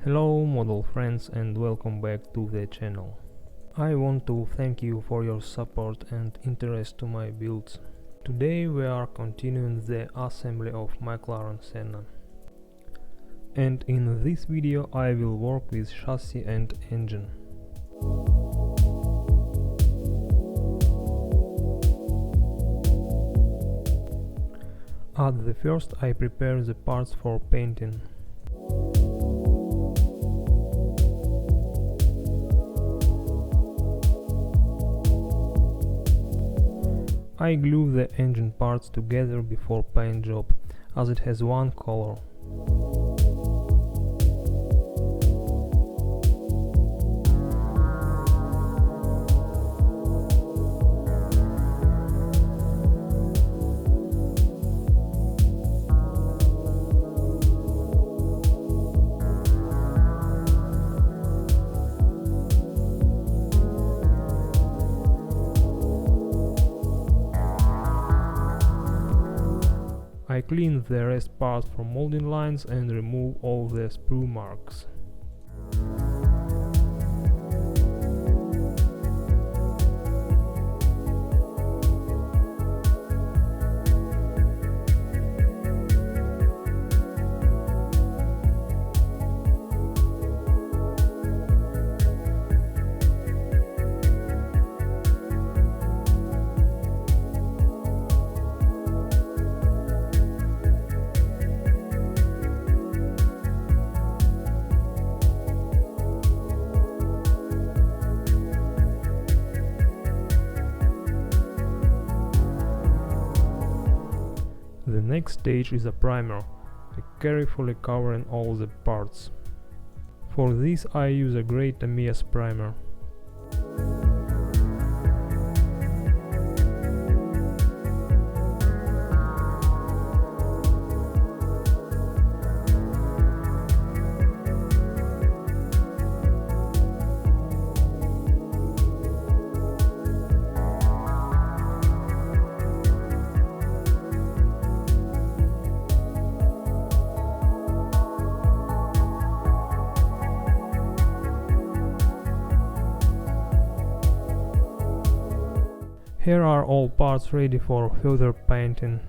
Hello model friends and welcome back to the channel. I want to thank you for your support and interest to my builds. Today we are continuing the assembly of McLaren Senna. And in this video I will work with chassis and engine. At the first I prepare the parts for painting. I glue the engine parts together before paint job, as it has one color. I clean the rest part from molding lines and remove all the sprue marks. The next stage is a primer, carefully covering all the parts. For this I use a grey Tamiya primer. Here are all parts ready for further painting.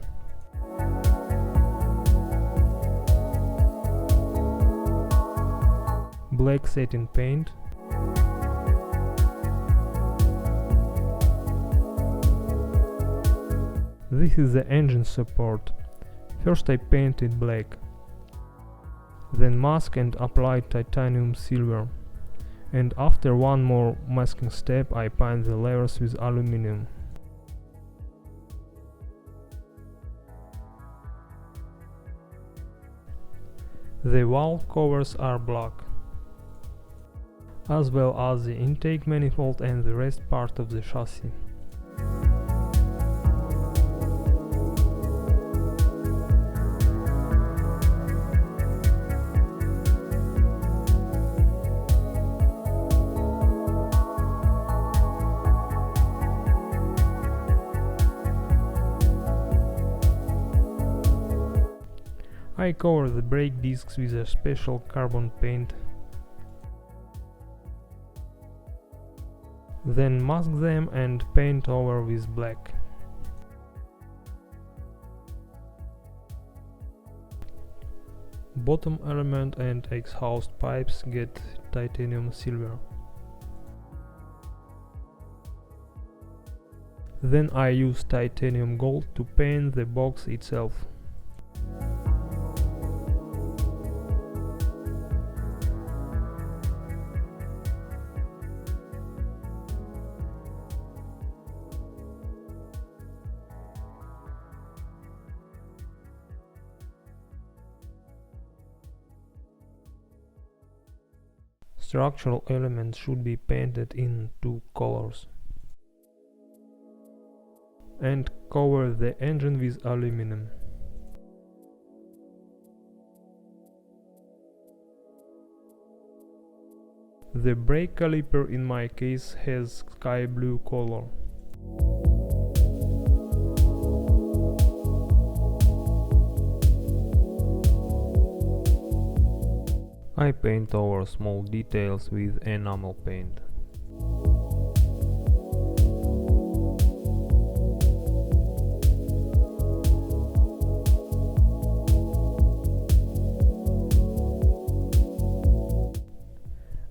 Black satin paint. This is the engine support. First I painted black, then mask and applied titanium silver, and after one more masking step I paint the layers with aluminum. The valve covers are black, as well as the intake manifold and the rest part of the chassis. I cover the brake discs with a special carbon paint, then mask them and paint over with black. Bottom element and exhaust pipes get titanium silver. Then I use titanium gold to paint the box itself. Structural elements should be painted in two colors. And cover the engine with aluminum. The brake caliper in my case has sky blue color. I paint over small details with enamel paint.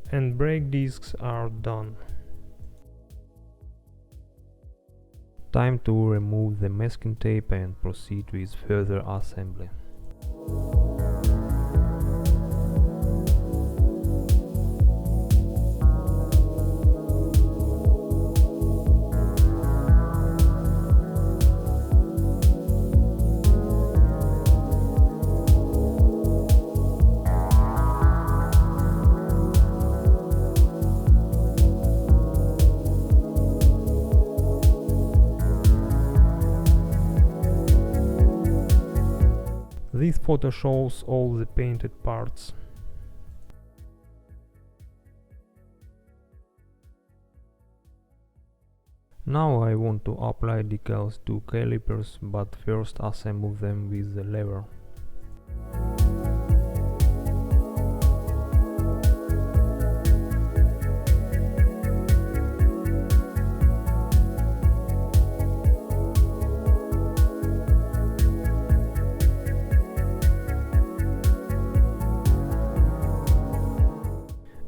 And brake discs are done. Time to remove the masking tape and proceed with further assembly. This photo shows all the painted parts. Now I want to apply decals to calipers, but first assemble them with the lever.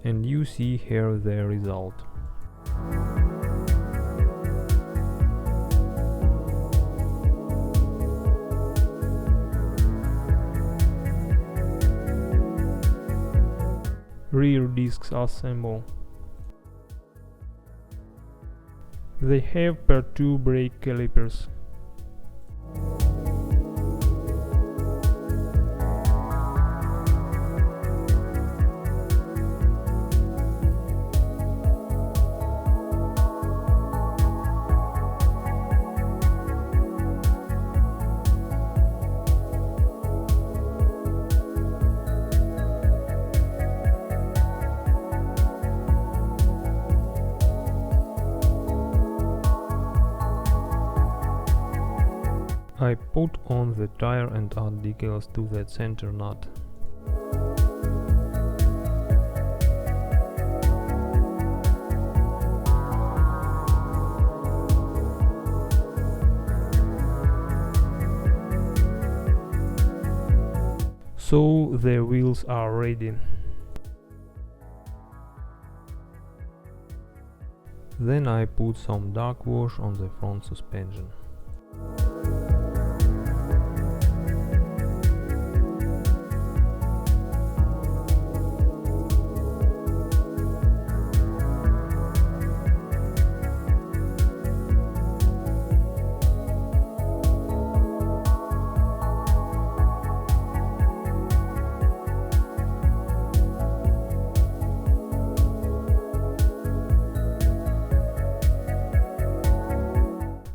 And you see here the result. Rear discs assemble. They have per 2 brake calipers. I put on the tire and add decals to the center nut. So the wheels are ready. Then I put some dark wash on the front suspension.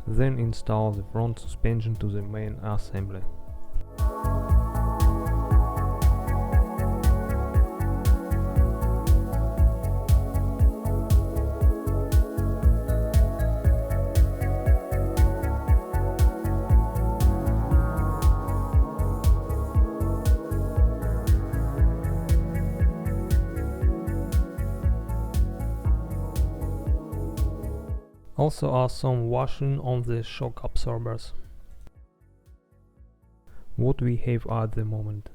Then install the front suspension to the main assembly. Also add some washing on the shock absorbers. What we have at the moment.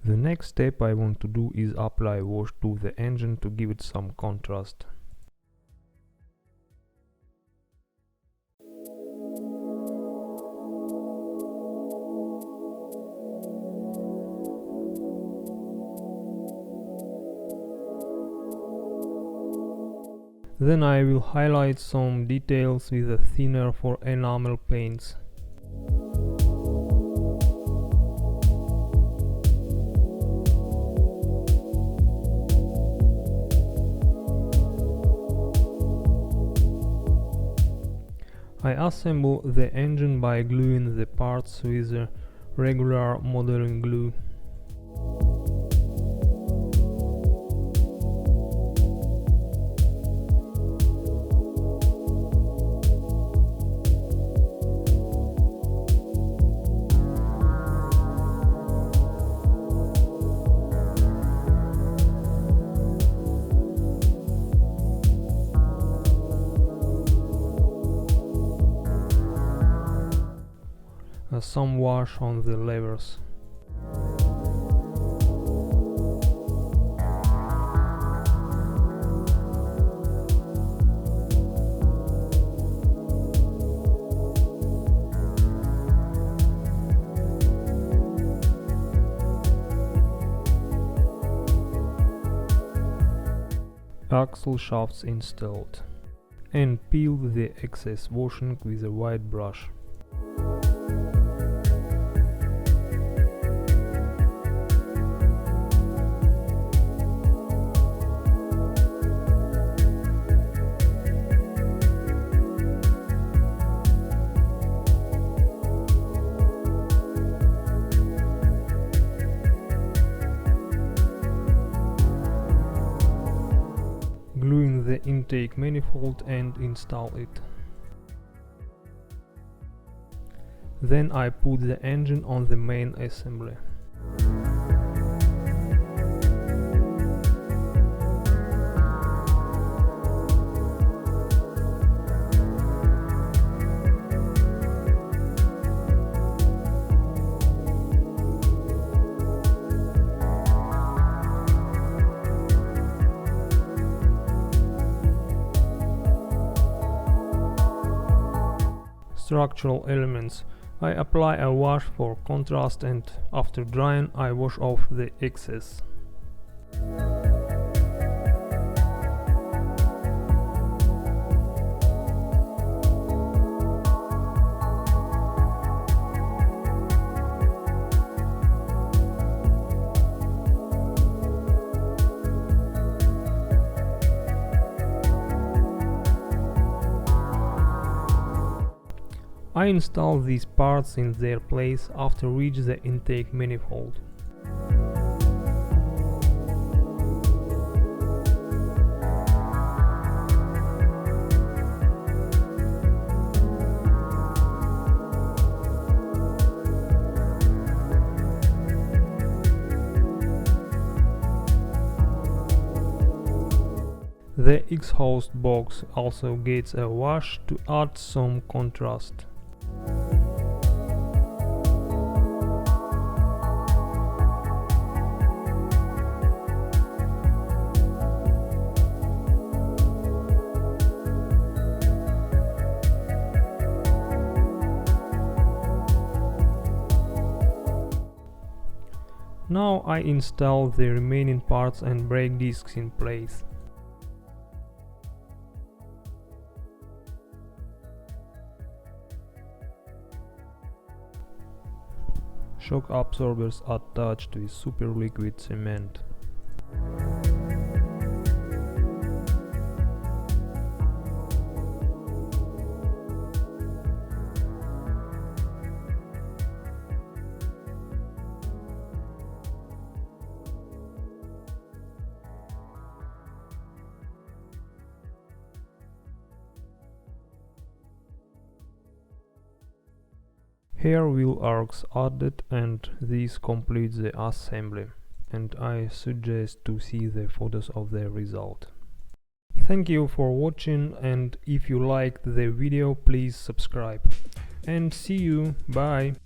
The next step I want to do is apply wash to the engine to give it some contrast. Then I will highlight some details with a thinner for enamel paints. I assemble the engine by gluing the parts with a regular modeling glue. some wash on the levers. Axle shafts installed, and peel the excess washing with a white brush. Glue in the intake manifold and install it. Then I put the engine on the main assembly. Structural elements. I apply a wash for contrast, and after drying I wash off the excess. I install these parts in their place after reach the intake manifold. The exhaust box also gets a wash to add some contrast. Now I install the remaining parts and brake discs in place. Shock absorbers attached with super liquid cement. Here wheel arcs added, and this completes the assembly, and I suggest to see the photos of the result. Thank you for watching, and if you liked the video please subscribe, and see you, bye!